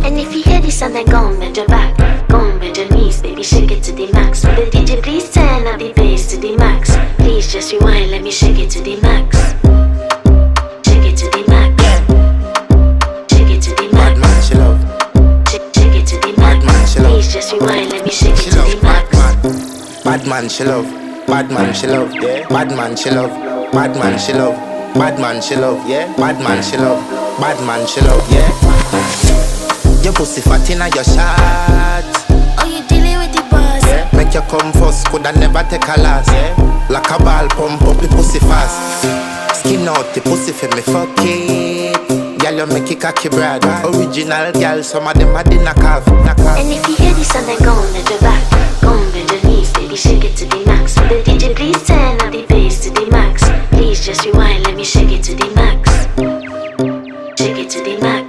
And if you hear this and then go on bend your back, go on bend your knees, baby shake it to the max. Will the DJ please turn up the bass to the max? Please just rewind, let me shake it to the max. Shake it to the max. Shake it to the max. Bad man she love. Shake it to the max. Bad man she love. Please just rewind, let me shake it She to love the max. bad man she love. Bad man she love. Yeah. Bad man she love. Bad man she love. Bad man she love. Yeah. Bad man she love. Bad man she love. Yeah. Your pussy fat inna your shot. Oh, you dealing with the boss? Yeah. Make you come first, coulda never take a last. Yeah. Like a ball pump up the pussy fast. Skin out the pussy for me fuck it. Girl you make it cocky brad. Original girl, some of them a dinner calf. And if you hear this and then go on bend your back, go on bend your knees, baby shake it to the max. Will the DJ please turn up the bass to the max? Please just rewind, let me shake it to the max. Shake it to the max.